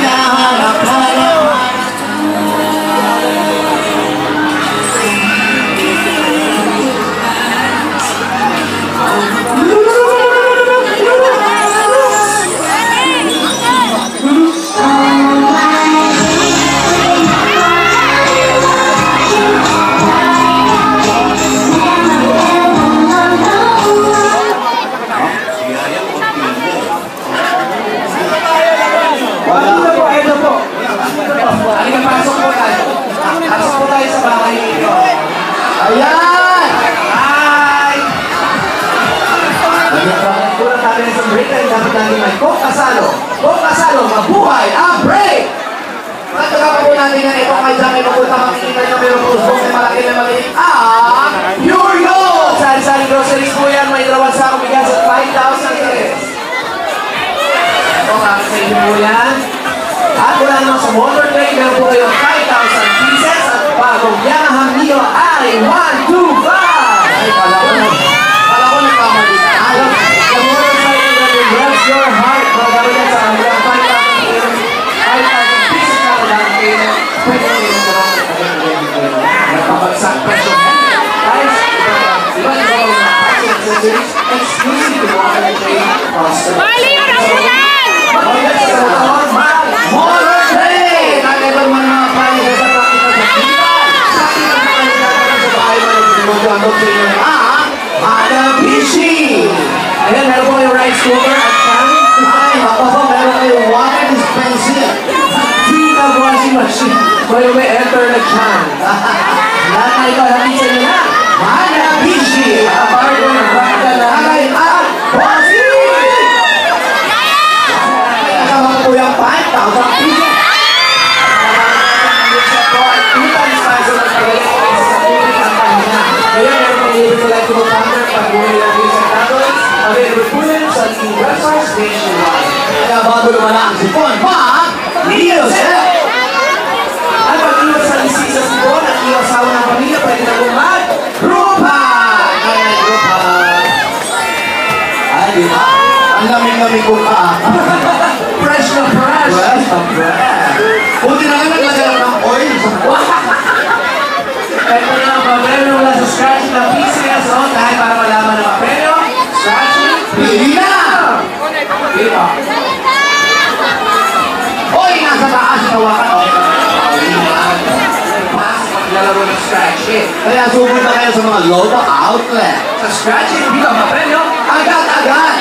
hinahanap-hanap. Mabuhay ang break! Pagkakapa po natin yan, ito kay Jackie Mapunta, makikita nyo mayroong pusbong na malaki na maliit. Pure Gold! Sari-sari groceries po yan, may dalawang sakong bigas at 5,000 pesos. Ito, kami sa inyo po yan. At wala naman sa motor break, meron po kayo 5,000 pieces at bagong Yamaha Mio ay 125! Ay, pala ko nagkamali. The motorcycle that will bless your heart, magawin yan sa kanilang 5,000 pieces na lang kayo. Pwede kayo nagpapagsak presyo. Guys, iba exclusive to Water Train Foster. Mali yun ang ulan! Motor Train! Nakailan mo mga payo sa practical sa Kipan. Practical na kayo sa bahay mo na sinubuan sa inyo ang Hanabishi. Ayan, meron po yung rice cooker at pan. Ay, ako po, meron kayong water dispensing. Tingnan washing machine. Kaya may enter na chan. Lahat na ito, natin sa inyo na. Hanabishi! Apartment ng practical na hangay at bossy! Kasama po yung 5,000 pieces. Kaya bago naman ang sipon, iwas at pag-iwas sa lisik sa sipon at iwasawa ng pamilya, pwede na bumag Groupon! Ay, di ba? Ang lamig-lamig ko ka. Fresh na fresh! Fresh na fresh! Buti na nga naglagay ng oil. Ito na ang pamilya mula sa scratch na pieces. Dahil para malaman ng papelyo, scratching, pili na! Diba? Oy, nasa taas na wakan. Maglalaro ng scratching. Kaya subod na kayo sa mga Lola outlet. Sa scratching, dito ang papelyo, agad-agad!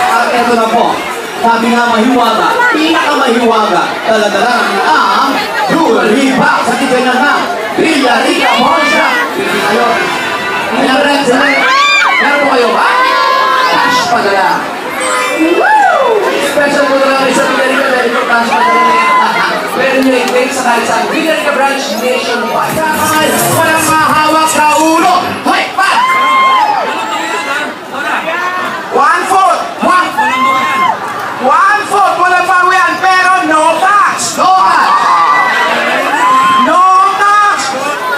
At ito na po, sabi nga mahiwaga, pinakamahiwaga, talaga lang ang jewelry box sa tiganan na Villarica Morsha. Pili kayo. Ilang red sila. Meron po kayo ba? Cash padala. Special po na lang sa Villarica dahil ito cash padala na yan. Pwede nyo i-click sa kahit sa Villarica branch nationwide. Walang mahawak na ulo. Hoy! Pat! 1/4! 1/4! Walang pawian pero no tax! No tax! No tax!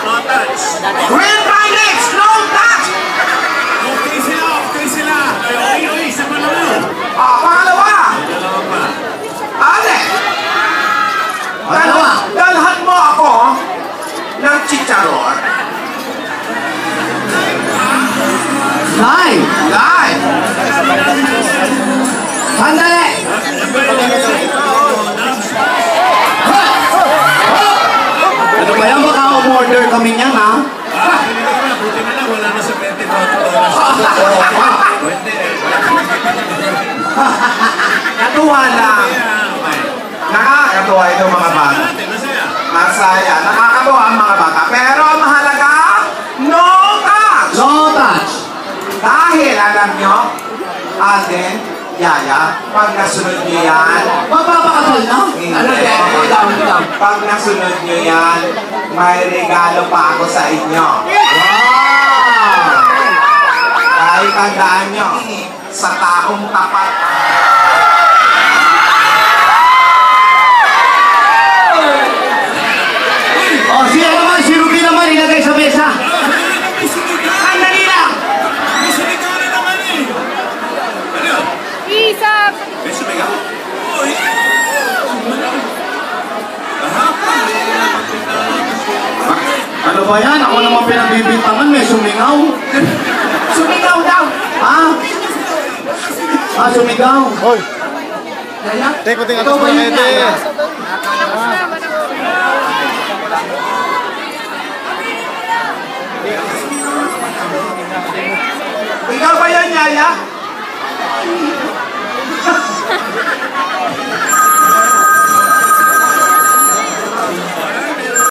No touch. Real Pirates! No tax! Okay sila. Ay, isa pa naman. Pangalawa! Ate! Dalhan mo ako ng chicharon. Live! Live! Sandali! Ano ba yan? Baka umorder kami niyan, ha? Buti na lang, wala na sa 24 Natuwa lang. Nakakatuwa ito mga bata. Masaya. Nakakatuwa ang mga bata. Pero ang mahalaga, no touch! No touch! Dahil alam nyo, Alden, Yaya, pag nasunod nyo yan, mapapakasal na? Ano yan? Pag nasunod nyo yan, may regalo pa ako sa inyo. Wow! Kahit tandaan nyo, sa taong tapat. O, siya naman, si Ruby naman, ilagay sa mesa. Sandali lang! Isap! Beso mega. Ano ba yan? Ako naman pinagbibintangan, may sumingaw. Sumigaw daw. Ah? Ah, sumigaw. Hoy, Yaya? teko ting Ikaw atas ba mo yun, na Yaya? Ikaw ba yan, Yaya?